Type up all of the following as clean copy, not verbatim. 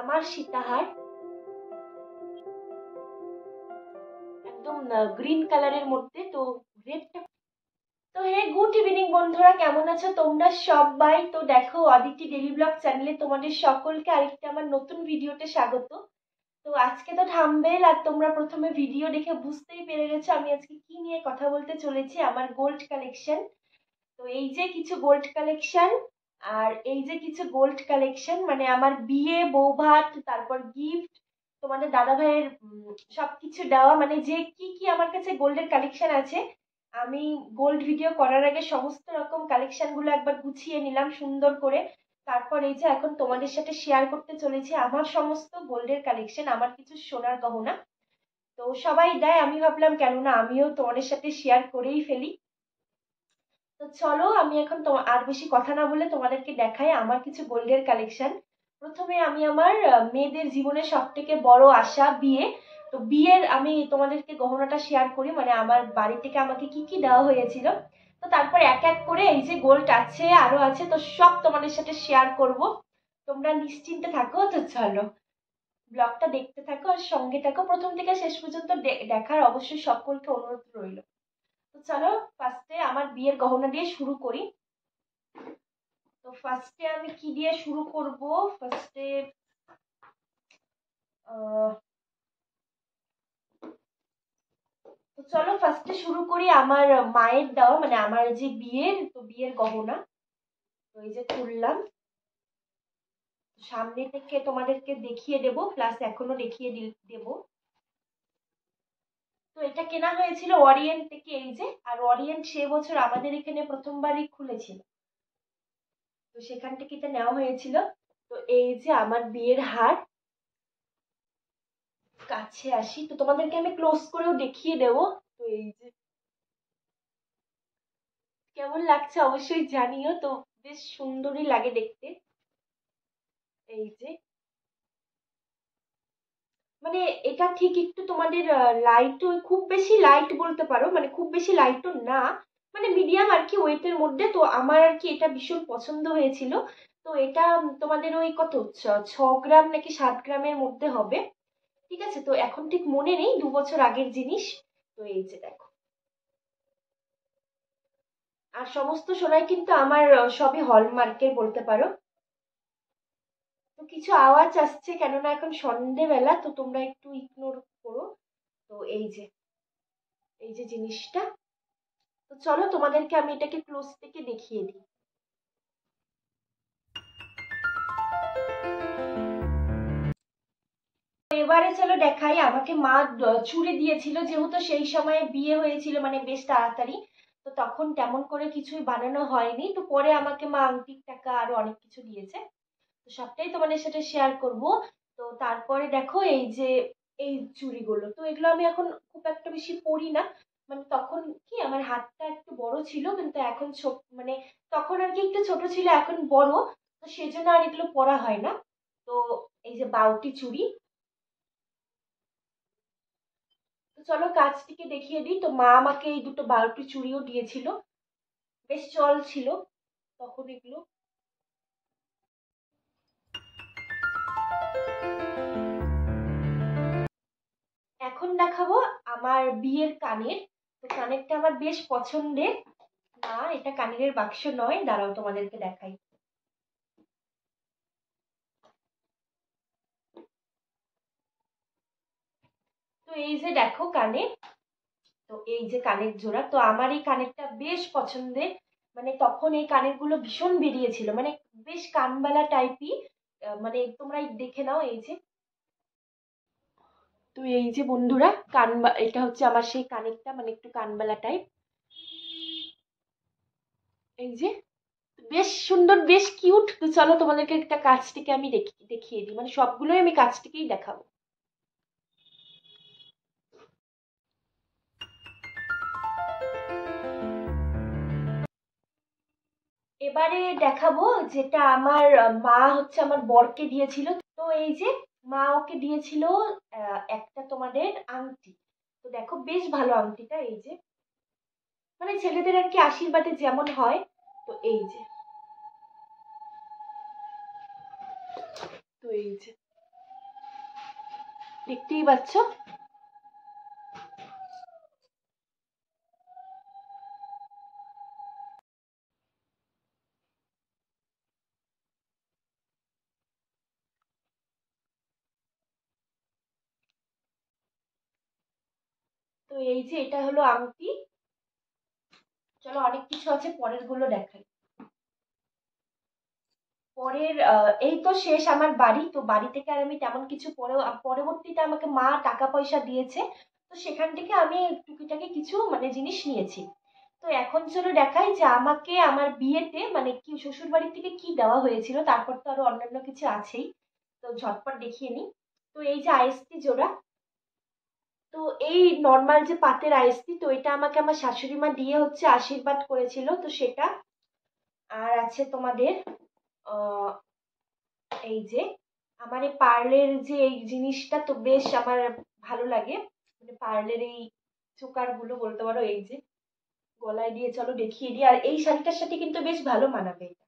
আমার সীতাহার একদম গ্রিন কালারের মধ্যে, তো রেডটা। তো হে গুড ইভিনিং বন্ধুরা, কেমন আছো তোমরা সবাই? তো দেখো অদিতি ডেইলি ব্লগ চ্যানেলে তোমাদের সকলকে আরেকটা আমার নতুন ভিডিওতে স্বাগত। তো আজকে তো থাম্বনেল আর তোমরা প্রথমে ভিডিও দেখে বুঝতেই পেরে গেছো আমি আজকে কি নিয়ে কথা বলতে চলেছি, আমার গোল্ড কালেকশন। তো এই যে কিছু গোল্ড কালেকশন, আর এই যে কিছু গোল্ড কালেকশন মানে আমার বিয়ে, বৌভাত, তারপর গিফট, তোমাদের দাদা ভাইয়ের সবকিছু দেওয়া, মানে যে কি কি আমার কাছে গোল্ডের কালেকশন আছে। আমি গোল্ড ভিডিও করার আগে সমস্ত রকম কালেকশন গুলো একবার গুছিয়ে নিলাম সুন্দর করে। তারপর এই যে এখন তোমাদের সাথে শেয়ার করতে চলেছি আমার সমস্ত গোল্ডের কালেকশন, আমার কিছু সোনার গহনা। তো সবাই দেয়, আমি ভাবলাম কেন না আমিও তোমাদের সাথে শেয়ার করেই ফেলি। তো চলো আমি এখন আর বেশি কথা না বলে তোমাদেরকে দেখাই আমার কিছু গোল্ডের কালেকশন। প্রথমে আমি আমার মেয়েদের জীবনের সব থেকে বড় আশা বিয়ে। তো বিয়ের আমি তোমাদেরকে গহনাটা শেয়ার করি, মানে আমার বাড়ি থেকে আমাকে কি কি দেওয়া হয়েছিল। তো তারপর এক এক করে এই যে গোল্ড আছে আরো আছে, তো সব তোমাদের সাথে শেয়ার করব। তোমরা নিশ্চিন্তে থাকো। তো চলো ব্লগটা দেখতে থাকো আর সঙ্গে থাকো, প্রথম থেকে শেষ পর্যন্ত দেখার অবশ্যই সকলকে অনুরোধ রইল। তো চলো ফার্স্টে আমার বিয়ের গহনা দিয়ে শুরু করি। তো ফার্স্টে আমি কি দিয়ে শুরু করব? ফার্স্টে তো চলো ফার্স্টে শুরু করি আমার মায়ের দেওয়া, মানে আমার যে বিয়ের, তো বিয়ের গহনা। তো এই যে খুললাম, সামনে থেকে তোমাদেরকে দেখিয়ে দেব, প্লাস এখনো দেখিয়ে দেব। তো এটা কেনা হয়েছিল ওরিয়েন্ট থেকে, এই যে। আর ওরিয়েন্ট সে বছর আমাদের এখানে প্রথমবারই খুলেছিল, তো সেখান থেকে এটা নেওয়া হয়েছিল। তো এই যে আমার বিয়ের হার। কাছে আসি তো তোমাদেরকে আমি ক্লোজ করেও দেখিয়ে দেবো। তো এই যে কেমন লাগছে অবশ্যই জানিও, তো বেশ সুন্দরই লাগে দেখতে। এই যে মানে এটা ঠিক একটু তোমাদের লাইট, খুব বেশি লাইট বলতে পারো, মানে খুব বেশি লাইটও না, মানে মিডিয়াম আর কি ওয়েটের মধ্যে। তো আমার আর কি এটা ভীষণ পছন্দ হয়েছিল। তো এটা তোমাদের ওই কত 6 গ্রাম নাকি 7 গ্রামের মধ্যে হবে। ঠিক আছে, তো এখন ঠিক মনে নেই, 2 বছর আগের জিনিস। তো এই যে দেখো, আর সমস্ত সোনাই কিন্তু আমার সবই হলমার্কের বলতে পারো। তো কিছু আওয়াজ আসছে কেননা এখন সন্ধেবেলা, তো তোমরা একটু ইগনোর করো। তো এই যে এই যে জিনিসটা। তো চলো তোমাদেরকে আমি এটাকে ক্লোজ থেকে দেখিয়ে দিই। এবারে চলো দেখাই, আমাকে মা চুড়ি দিয়েছিল, যেহেতু সেই সময় বিয়ে হয়েছিল মানে বেশ তাড়াতাড়ি। তো তখন তেমন করে কিছুই বানানো হয়নি, তো পরে আমাকে মা আংটির টাকা আরো অনেক কিছু দিয়েছে। তো সবটাই তোমাদের সাথে শেয়ার করব। তো তারপরে দেখো এই যে এই চুড়িগুলো, তো এগুলো আমি এখন খুব একটা বেশি পরি না। মানে তখন কি আমার হাতটা একটু বড় ছিল, কিন্তু এখন ছোট, মানে তখন আর কি একটু ছোট ছিল, এখন বড়। তো সেজন্য আর এগুলো পরা হয় না। তো এই যে বাউটি চুড়ি। তো চলো কাছ থেকে দেখিয়ে দিই। তো মা আমাকে এই দুটো বাউটি চুড়িও দিয়েছিল, বেশ চল ছিল তখন এগুলো। এখন দেখাবো আমার বিয়ের কানের। তো কানেরটা আমার বেশ পছন্দের। না, এটা কানের বাক্স নয়, দাঁড়াও তোমাদেরকে দেখাই। তো এই যে দেখো কানে, তো এই যে কানের জোড়া, তো আমার এই কানেরটা বেশ পছন্দের। মানে তখন এই কানের গুলো ভীষণ বেরিয়েছিল, মানে বেশ কানবালা টাইপই। মানে তোমরা দেখে নাও এই যে। তো এই যে বন্ধুরা এটা হচ্ছে আমার সেই কানেরটা, মানে একটু কানবালা টাইপ। এই যে বেশ সুন্দর, বেশ কিউট। তো চলো তোমাদেরকে একটা কাছ থেকে আমি দেখিয়ে দিই, মানে সবগুলোই আমি কাছ থেকেই দেখাবো। এবারে দেখাবো যেটা আমার মা হচ্ছে আমার বরকে দিয়েছিল। তো এই যে মা ওকে দিয়েছিল একটা তোমাদের আংটি। তো দেখো বেশ ভালো আংটিটা, এই যে মানে ছেলেদের আর কি আশীর্বাদে যেমন হয়। তো এই যে, তো এই যে দেখতেই পাচ্ছ। তো এই যে এটা হলো আংটি। চলো অনেক কিছু আছে, পরের গুলো দেখাই। পরের এই তো শেষ আমার বাড়ি। তো বাড়ি থেকে আর আমি তেমন কিছু পরবর্তীতে আমাকে মা টাকা পয়সা দিয়েছে, তো সেখান থেকে আমি টুকিটাকি কিছু মানে জিনিস নিয়েছি। তো এখন চলো দেখাই যে আমাকে আমার বিয়েতে মানে কি শ্বশুর বাড়ি থেকে কি দেওয়া হয়েছিল, তারপর তো আরো অন্যান্য কিছু আছেই। তো ঝটপট দেখিয়ে নিই। তো এই যে আইএসটি জোড়া, তো এই নর্মাল যে পাতের আইএসটি, তো এটা আমাকে আমার শাশুড়ি মা দিয়ে হচ্ছে আশীর্বাদ করেছিল, তো সেটা। আর আছে তোমাদের আহ এই যে আমার এই পার্লের যে এই জিনিসটা, তো বেশ আমার ভালো লাগে। মানে পার্লের এই চোকার গুলো বলতে পারো, এই যে গলায় দিয়ে চলো দেখিয়ে দিই। আর এই শাড়িটার সাথে কিন্তু বেশ ভালো মানাবে এটা।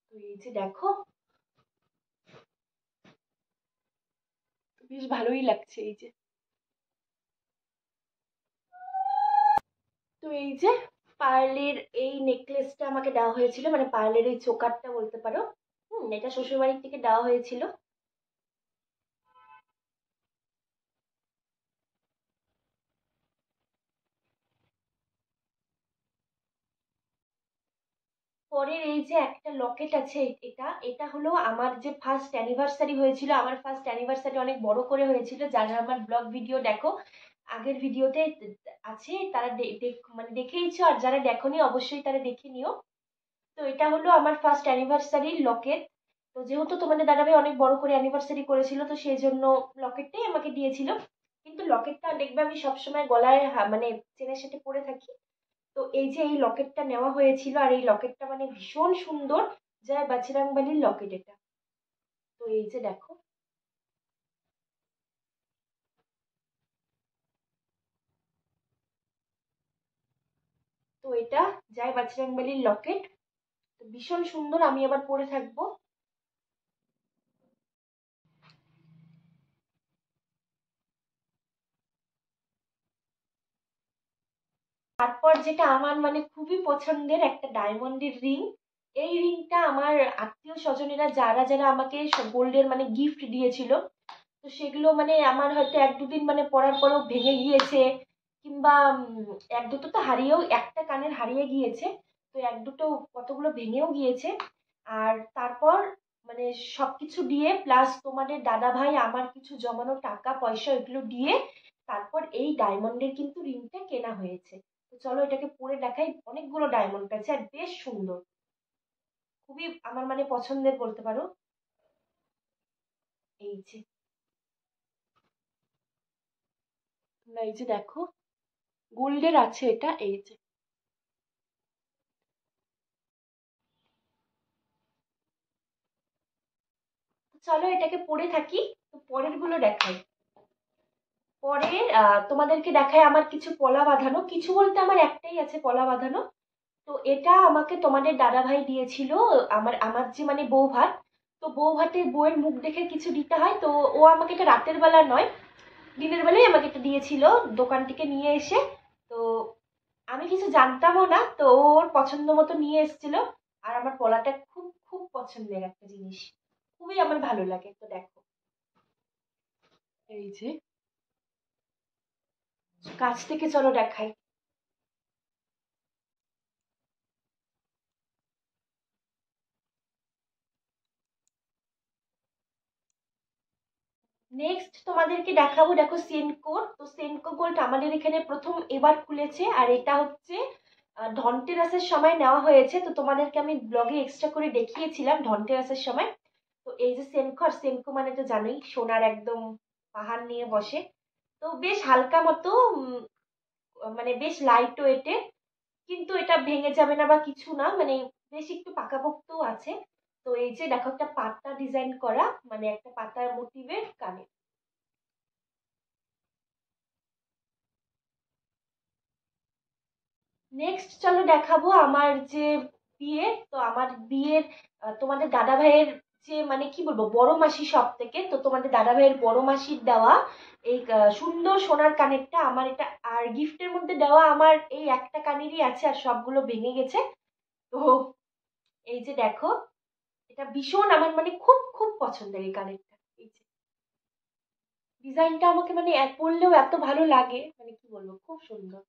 তো এই যে দেখো, বেশ ভালোই লাগছে এই যে। তো এই যে পার্লের এই নেকলেসটা আমাকে দেওয়া হয়েছিল, মানে পার্লের এই চোকারটা বলতে পারো। এটা শ্বশুর বাড়ির থেকে দেওয়া হয়েছিল। পরের এই যে একটা লকেট আছে, এটা এটা হলো আমার যে ফার্স্ট অ্যানিভার্সারি হয়েছিল। আমার ফার্স্ট অ্যানিভার্সারি অনেক বড় করে হয়েছিল, যারা আমার ব্লগ ভিডিও দেখো আগের ভিডিওতে আছে, তারা মানে দেখেইছো, আর যারা দেখোনি অবশ্যই তারা দেখে নিও। তো এটা হলো আমার ফার্স্ট অ্যানিভার্সারির লকেট। তো যেহেতু তোমাদের দাদাভাই অনেক বড় করে অ্যানিভার্সারি করেছিল, তো সেই জন্য লকেটটাই আমাকে দিয়েছিল। কিন্তু লকেটটা দেখবে আমি সবসময় গলায় মানে চেনের সাথে পরে থাকি। তো এই যে এই লকেটটা নেওয়া হয়েছিল, আর এই লকেটটা মানে ভীষণ সুন্দর, জয় বাজরাংবালির লকেট এটা। তো এই যে দেখো, তো এটা জয় বাজরাংবালির লকেট। তো ভীষণ সুন্দর, আমি আবার পরে থাকবো। তারপর যেটা আমার মানে খুবই পছন্দের একটা ডায়মন্ডের রিং। এই রিংটা আমার আত্মীয় স্বজনেরা যারা যারা আমাকে গোল্ডের মানে গিফট দিয়েছিল, তো সেগুলো মানে আমার হয়তো এক দুদিন মানে পরার পরেও ভেঙে গিয়েছে, কিংবা এক দুটো তো হারিয়েও, একটা কানের হারিয়ে গিয়েছে, তো এক দুটো কতগুলো ভেঙেও গিয়েছে। আর তারপর মানে সবকিছু দিয়ে প্লাস তোমাদের দাদা ভাই আমার কিছু জমানো টাকা পয়সা এগুলো দিয়ে তারপর এই ডায়মন্ডের কিন্তু রিংটা কেনা হয়েছে। তো চলো এটাকে পরে দেখাই। অনেকগুলো ডায়মন্ড আছে আর বেশ সুন্দর, খুবই আমার মানে পছন্দের বলতে পারো। এই যে তোমরা এই যে দেখো, গোল্ডের আছে এটা, এই যে। চলো এটাকে পরে থাকি। তো পরের গুলো দেখাই। পরের তোমাদেরকে দেখায় আমার কিছু পলা বাঁধানো, কিছু বলতে আমার একটাই আছে পলা বাঁধানো। তো এটা আমাকে তোমাদের দাদা ভাই দিয়েছিল। আমার আমার যে মানে বউ ভাত, তো বউ ভাতে বউয়ের মুখ দেখে কিছু দিতে হয়, তো ও আমাকে এটা রাতের বেলা নয়, দিনের বেলায় আমাকে এটা দিয়েছিল দোকান থেকে নিয়ে এসে। তো আমি কিছু জানতামও না, তো ওর পছন্দ মতো নিয়ে এসেছিল। আর আমার পলাটা খুব খুব পছন্দের একটা জিনিস, খুবই আমার ভালো লাগে। তো দেখো এই যে, কাছ থেকে চলো দেখাই। নেক্সট তোমাদেরকে দেখাবো, দেখো সেনকোর। তো সেনকো গোল্ড আমাদের এখানে প্রথম এবার খুলেছে, আর এটা হচ্ছে ধনতেরাসের সময় নেওয়া হয়েছে। তো তোমাদেরকে আমি ব্লগে এক্সট্রা করে দেখিয়েছিলাম ধনতেরাসের সময়। তো এই যে সেনকো, আর সেনকো মানে তো জানোই সোনার একদম পাহাড় নিয়ে বসে। তো বেশ হালকা মতো মানে বেশ লাইট ওয়েটের, কিন্তু এটা ভেঙে যাবে না বা কিছু না, মানে বেশ একটু পাকাপোক্তও আছে। তো এই যে দেখো একটা পাতা ডিজাইন করা, মানে একটা পাতার মোটিভের কানে। নেক্সট চলো দেখাবো আমার যে বিয়ে। তো আমার বিয়ের তোমাদের দাদা ভাইয়ের যে মানে কি বলবো বড় মাসি সব থেকে, তো তোমাদের দাদা ভাইয়ের বড় মাসির দেওয়া এই সুন্দর সোনার কানেরটা আমার এটা। আর গিফটের মধ্যে দেওয়া আমার এই একটা কানেরই আছে, আর সবগুলো ভেঙে গেছে। তো এই যে দেখো, এটা ভীষণ আমার মানে খুব খুব পছন্দের এই কানেরটা। এই যে ডিজাইনটা আমাকে মানে পরলেও এত ভালো লাগে, মানে কি বলবো, খুব সুন্দর,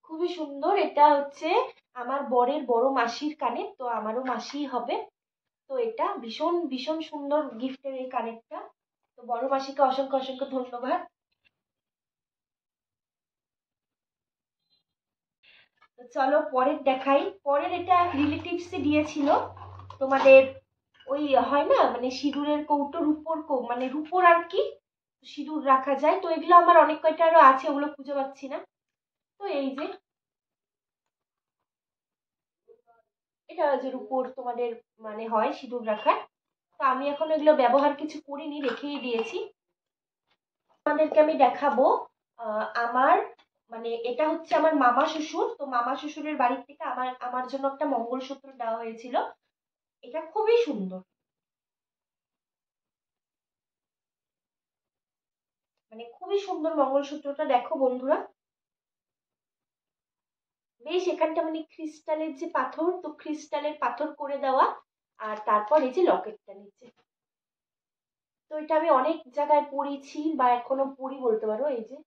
খুবই সুন্দর। এটা হচ্ছে আমার বরের বড় মাসির কানের, তো আমারও মাসিই হবে। তো এটা ভীষণ ভীষণ সুন্দর গিফটের এই কানেরটা। তো বড় মাসিকে অসংখ্য অসংখ্য ধন্যবাদ। তো চলো পরের দেখাই। পরের এটা এক রিলেটিভসই দিয়েছিল তোমাদের, ওই হয় না মানে সিঁদুরের কৌটো, রূপোর মানে রূপোর আর কি সিঁদুর রাখা যায়। তো এগুলো আমার অনেক কয়টা আরো আছে, ওগুলো খুঁজে পাচ্ছি না। তো এই যে এটা যে রূপোর তোমাদের মানে হয় সিঁদুর রাখার। তো আমি এখন এগুলো ব্যবহার কিছু করিনি, রেখেই দিয়েছি। আপনাদেরকে আমি দেখাবো আমার মানে এটা হচ্ছে আমার মামা শ্বশুর। তো মামা শ্বশুরের বাড়ির থেকে আমার আমার জন্য একটা মঙ্গলসূত্র দেওয়া হয়েছিল। এটা খুবই সুন্দর, মানে খুবই সুন্দর মঙ্গলসূত্রটা, দেখো বন্ধুরা। বেশ এখানটা মানে ক্রিস্টালের যে পাথর, তো ক্রিস্টালের পাথর করে দেওয়া। আর তারপর এই যে লকেটটা নিচে। তো এটা আমি অনেক জায়গায় পড়েছি বা এখনো পড়ি বলতে পারো। এই যে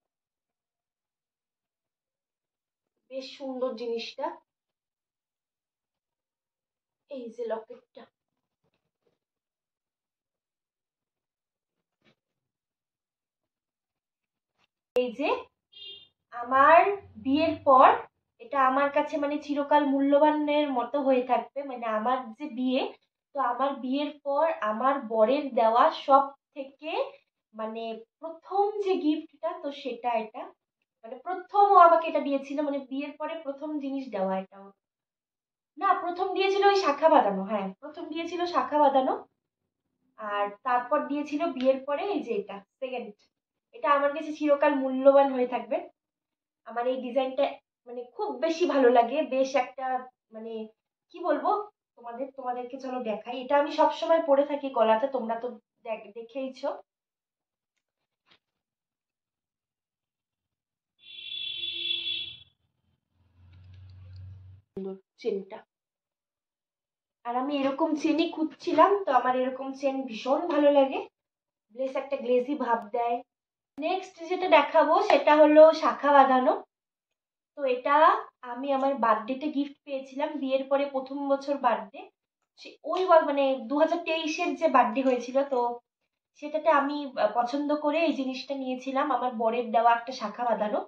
বেশ সুন্দর জিনিসটা, এই যে লকেটটা। এই যে আমার বিয়ের পর এটা আমার কাছে মানে চিরকাল মূল্যবানের মতো হয়ে থাকবে। মানে আমার যে বিয়ে, তো আমার বিয়ের পর আমার বরের দেওয়া সব থেকে মানে প্রথম যে গিফটটা, তো সেটা এটা মানে প্রথম ও আমাকে এটা দিয়েছিল, মানে বিয়ের পরে প্রথম জিনিস দেওয়া এটা ওর। না, প্রথম দিয়েছিল ওই শাখা বাঁধানো, হ্যাঁ প্রথম দিয়েছিল শাখা বাঁধানো। আর তারপর দিয়েছিল বিয়ের পরে এই যে এটা সেকেন্ড। এটা আমার কাছে চিরকাল মূল্যবান হয়ে থাকবে। আমার এই ডিজাইনটা মানে খুব বেশি ভালো লাগে। বেশ একটা মানে কি বলবো, তোমাদেরকে চলো দেখাই। এটা আমি সব সময় পরে থাকি গলাতে, তোমরা তো দেখেইছো। চেনটা, আর আমি এরকম চেনই খুঁজছিলাম, তো আমার এরকম চেন ভীষণ ভালো লাগে, বেশ একটা গ্লেজি ভাব দেয়। নেক্সট যেটা দেখাবো সেটা হলো শাখা বাঁধানো। তো এটা আমি আমার বার্থডেতে গিফট পেয়েছিলাম, বিয়ের পরে প্রথম বছর বার্থডে। ওই মানে 2023-এর যে বার্থডে হয়েছিল, তো সেটাতে আমি পছন্দ করে এই জিনিসটা নিয়েছিলাম, আমার বরের দেওয়া একটা শাখা বাঁধানো।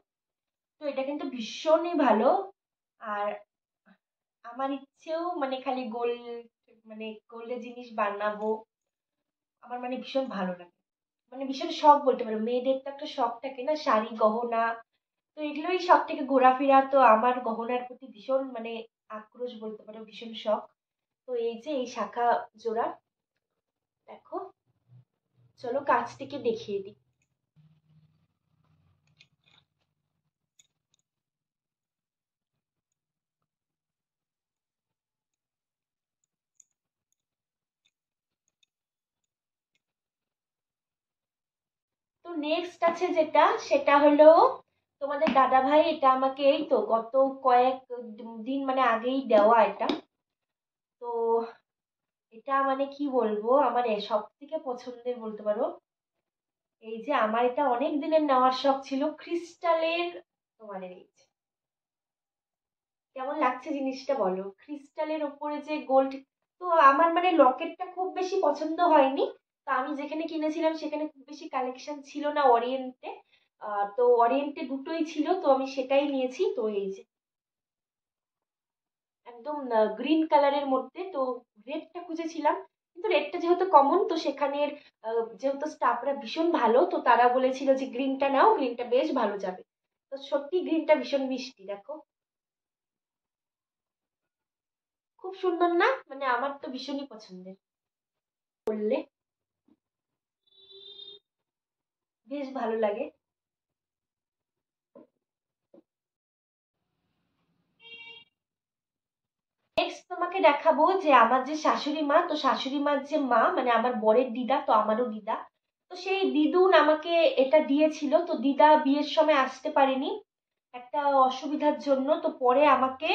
তো এটা কিন্তু ভীষণই ভালো। আর আমার ইচ্ছেও মানে খালি গোল্ড, মানে গোল্ডের জিনিস বানাবো। আমার মানে ভীষণ ভালো লাগে, মানে ভীষণ শখ বলতে পারো। মেয়েদের তো একটা শখ থাকে না, শাড়ি গহনা, তো এগুলোই সব থেকে ঘোরাফেরা। তো আমার গহনার প্রতি ভীষণ মানে আক্রোশ বলতে পারো, ভীষণ শখ। তো এই যে এই শাখা জোড়া, দেখো, চলো কাছ থেকে দেখিয়ে দিই। তো নেক্সট আছে যেটা, সেটা হলো তোমাদের দাদা ভাই। এটা আমাকে এই তো গত কয়েক দিন মানে আগেই দেওয়া এটা। তো এটা মানে কি বলবো, আমার সব থেকে পছন্দের বলতে পারো। এই যে আমার এটা অনেক দিনের নেওয়ার শখ ছিল ক্রিস্টালের। তোমাদের এই যে কেমন লাগছে জিনিসটা বলো, ক্রিস্টালের উপরে যে গোল্ড। তো আমার মানে লকেটটা খুব বেশি পছন্দ হয়নি। তো আমি যেখানে কিনেছিলাম সেখানে খুব বেশি কালেকশন ছিল না ওরিয়েন্টে। তো ওরিয়েন্টে দুটোই ছিল, তো আমি সেটাই নিয়েছি। তো এই যে একদম গ্রিন কালারের মধ্যে, তো রেডটা খুঁজেছিলাম, কিন্তু রেডটা যেহেতু কমন, তো সেখানের যেহেতু স্টাফরা ভীষণ ভালো, তো তারা বলেছিল যে গ্রিনটা নাও, গ্রিনটা বেশ ভালো যাবে। তো সত্যি গ্রিনটা ভীষণ মিষ্টি, দেখো খুব সুন্দর না, মানে আমার তো ভীষণই পছন্দের বললে, বেশ ভালো লাগে। নেক্সট তোমাকে দেখাবো যে আমার যে শাশুড়ি মা, তো শাশুড়ি মার যে মা মানে আমার বরের দিদা, তো আমারও দিদা, তো সেই দিদুন আমাকে এটা দিয়েছিল। তো দিদা বিয়ের সময় আসতে পারেনি একটা অসুবিধার জন্য, তো পরে আমাকে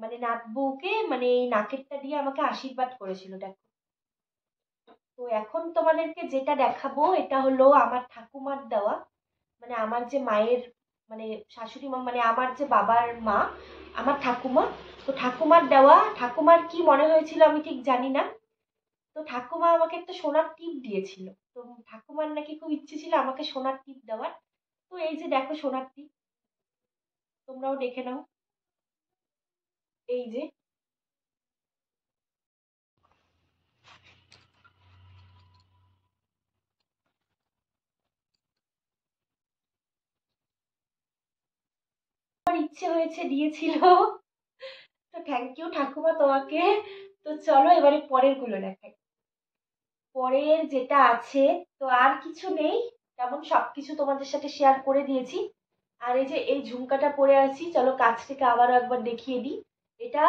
মানে নাত বউকে মানে এই নাকেরটা দিয়ে আমাকে আশীর্বাদ করেছিল, দেখো। তো এখন তোমাদেরকে যেটা দেখাবো এটা হলো আমার ঠাকুমার দেওয়া, মানে আমার যে মায়ের মানে শাশুড়ি মা মানে আমার যে বাবার মা, আমার ঠাকুমা। তো ঠাকুমার দেওয়া, ঠাকুমার কি মনে হয়েছিল আমি ঠিক জানি না। তো ঠাকুমা আমাকে একটা সোনার টিপ দিয়েছিল। তো ঠাকুমার নাকি খুব ইচ্ছে ছিল আমাকে সোনার টিপ দেওয়ার। তো এই যে দেখো সোনার টিপ, তোমরাও দেখে নাও, এই যে। আমার ইচ্ছে হয়েছে দিয়েছিল। তো থ্যাংক ইউ ঠাকুমা তোমাকে। তো চলো এবারে পরের গুলো দেখাই। পরের যেটা আছে, তো আর কিছু নেই তেমন, সবকিছু তোমাদের সাথে শেয়ার করে দিয়েছি। আর এই যে এই ঝুমকাটা পরে আছি, চলো কাছ থেকে আবারও একবার দেখিয়ে দিই। এটা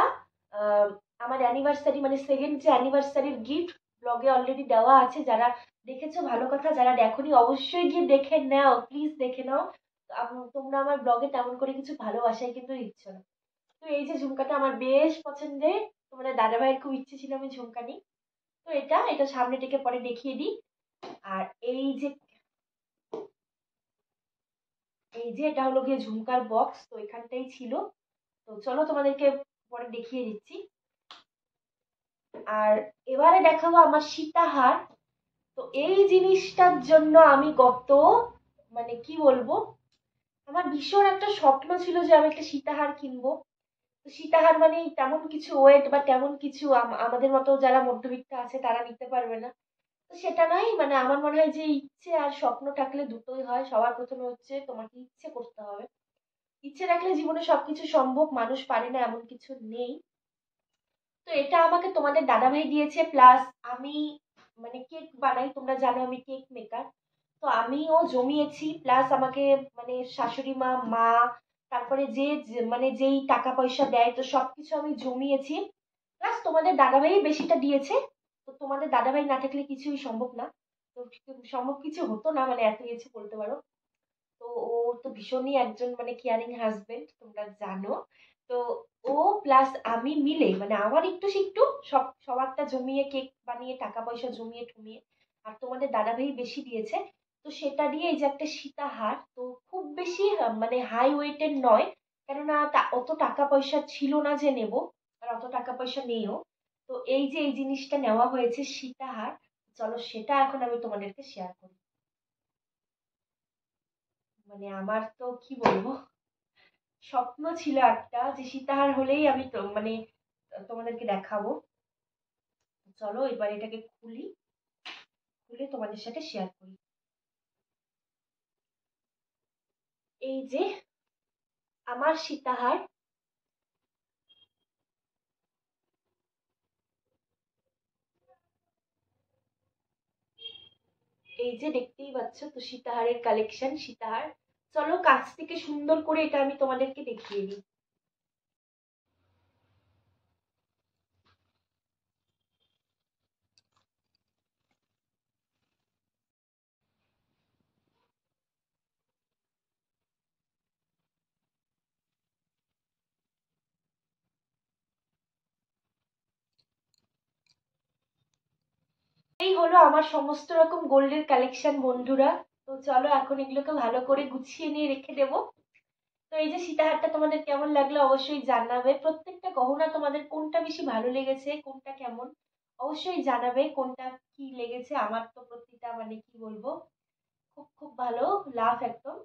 আহ, আমার অ্যানিভার্সারি মানে সেকেন্ড যে অ্যানিভার্সারির গিফট, ব্লগে অলরেডি দেওয়া আছে। যারা দেখেছো ভালো কথা, যারা দেখোনি অবশ্যই গিয়ে দেখে নাও, প্লিজ দেখে নাও। তোমরা আমার ব্লগে তেমন করে কিছু ভালোবাসাই কিন্তু দিচ্ছ না। তো এই যে ঝুমকাটা আমার বেশ পছন্দের, তোমাদের দাদা ভাইয়ের খুব ইচ্ছে ছিল আমি ঝুমকা নিই। তো এটা এটা সামনে থেকে পরে দেখিয়ে দিই। আর এই যে এটা হলো গিয়ে ঝুমকার বক্স, তো এখানটাই ছিল। তো চলো তোমাদেরকে পরে দেখিয়ে দিচ্ছি। আর এবারে দেখাবো আমার সীতাহার। তো এই জিনিসটার জন্য আমি গত মানে কি বলবো, আমার ভীষণ একটা স্বপ্ন ছিল যে আমি একটা সীতাহার কিনবো। তো সীতাহার মানে তেমন কিছু ওয়েট বা তেমন কিছু আমাদের মতো যারা মধ্যবিত্ত আছে তারা নিতে পারবে না। তো সেটা নয়, মানে আমার মনে হয় যে ইচ্ছে আর স্বপ্ন থাকলে দুটোই হয়। সবার প্রথমে হচ্ছে তোমাকে ইচ্ছে করতে হবে। ইচ্ছে রাখলে জীবনে সবকিছু সম্ভব, মানুষ পারে না এমন কিছু নেই। তো এটা আমাকে তোমাদের দাদাভাই দিয়েছে, প্লাস আমি মানে কেক বানাই, তোমরা জানো আমি কেক মেকার। তো আমিও জমিয়েছি, প্লাস আমাকে মানে শাশুড়ি মা মা তারপরে মানে যেই টাকা পয়সা দেয়, তো সবকিছু আমি জমিয়েছি। প্লাস তোমাদের দাদাভাই বেশিটা দিয়েছে। তো তোমাদের দাদাভাই না থাকলে কিছুই সম্ভব না। তো সম্ভব কিছু হতো না, মানে এত কিছু বলতে পারো। তো ও তো ভীষণই একজন মানে কেয়ারিং হাজবেন্ড, তোমরা জানো। তো ও প্লাস আমি মিলে মানে আমার একটু একটু সবারটা জমিয়ে কেক বানিয়ে টাকা পয়সা জমিয়ে ঠুমিয়ে, আর তোমাদের দাদাভাই বেশি দিয়েছে। তো সেটা দিয়ে এই যে একটা সীতাহার, তো খুব বেশি মানে হাই ওয়েটের নয়, কেননা অত টাকা পয়সা ছিল না যে নেব, আর অত টাকা পয়সা নেইও। তো এই যে এই জিনিসটা নেওয়া হয়েছে সীতাহার, চলো সেটা এখন আমি তোমাদেরকে শেয়ার করি। মানে আমার তো কি বলবো, স্বপ্ন ছিল একটা যে সীতাহার হলেই আমি তো মানে তোমাদেরকে দেখাবো। চলো এবার এটাকে খুলি, খুলে তোমাদের সাথে শেয়ার করি। এই যে আমার সীতাহার, এই যে দেখতেই পাচ্ছ, তো সীতাহারের কালেকশন সীতাহার। চলো কাছ থেকে সুন্দর করে এটা আমি তোমাদেরকে দেখিয়ে দিই। এই হলো আমার সমস্ত রকম গোল্ডের কালেকশন বন্ধুরা। তো চলো এখন এগুলোকে ভালো করে গুছিয়ে নিয়ে রেখে দেবো। তো এই যে সীতাহারটা তোমাদের কেমন লাগলো অবশ্যই জানাবে। প্রত্যেকটা গহনা তোমাদের কোনটা বেশি ভালো লেগেছে, কোনটা কেমন অবশ্যই জানাবে, কোনটা কি লেগেছে। আমার তো প্রতিটা মানে কি বলবো, খুব খুব ভালো, লাভ একদম।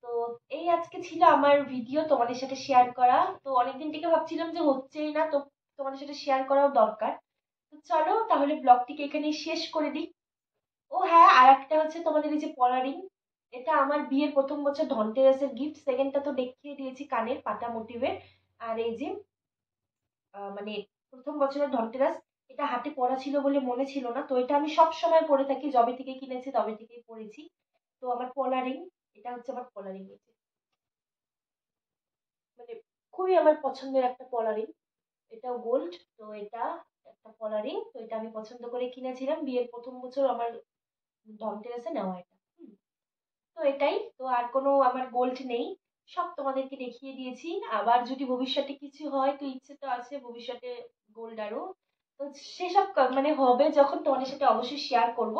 তো এই আজকে ছিল আমার ভিডিও তোমাদের সাথে শেয়ার করা। তো অনেকদিন থেকে ভাবছিলাম যে হচ্ছেই না, তো তোমাদের সাথে শেয়ার করাও দরকার। তো চলো তাহলে ব্লগটিকে এখানেই শেষ করে দিই। ও হ্যাঁ, আর একটা হচ্ছে তোমাদের এই যে পলা রিং, এটা আমার বিয়ের প্রথম বছর ধনতেরাসের গিফট। সেকেন্ডটা তো দেখিয়ে দিয়েছি কানের পাতা মোটিভের। আর এই যে মানে প্রথম বছরের ধনতেরাস, এটা হাতে পরা ছিল বলে মনে ছিল না, তো এটা আমি সব সময় পরে থাকি, যবে থেকে কিনেছি তবে থেকেই পরেছি। তো আমার পলা রিং, এটা হচ্ছে আমার পলা রিং, মানে খুবই আমার পছন্দের একটা পলা রিং। এটাও গোল্ড। তো এটা একটা কলারিং, তো এটা আমি পছন্দ করে কিনেছিলাম বিয়ের প্রথম বছর আমার ধনতেরাসে নেওয়া এটা। তো এটাই তো, আর কোনো আমার গোল্ড নেই, সব তোমাদেরকে দেখিয়ে দিয়েছি। আবার যদি ভবিষ্যতে কিছু হয় তো ইচ্ছে তো আছে ভবিষ্যতে গোল্ড আরো, তো সেসব মানে হবে যখন তোমাদের সাথে অবশ্যই শেয়ার করব।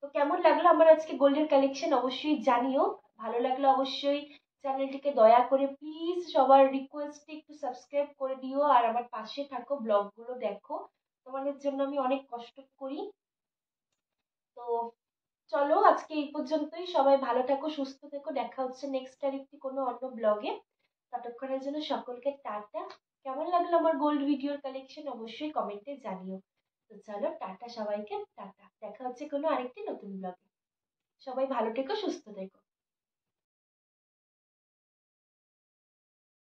তো কেমন লাগলো আমার আজকে গোল্ডের কালেকশন অবশ্যই জানিও। ভালো লাগলে অবশ্যই চ্যানেলটিকে দয়া করে প্লিজ সবার রিকোয়েস্টে একটু সাবস্ক্রাইব করে দিও, আর আমার পাশে থাকো, ব্লগগুলো দেখো, তোমাদের জন্য আমি অনেক কষ্ট করি। তো চলো আজকে এই পর্যন্তই, সবাই ভালো থাকো, সুস্থ থেকো, দেখা হচ্ছে নেক্সট আর একটি কোনো অন্য ব্লগে। ততক্ষণের জন্য সকলকে টাটা। কেমন লাগলো আমার গোল্ড ভিডিওর কালেকশন অবশ্যই কমেন্টে জানিও। তো চলো টাটা, সবাইকে টাটা, দেখা হচ্ছে কোনো আরেকটি নতুন ব্লগে। সবাই ভালো থেকো, সুস্থ থেকো।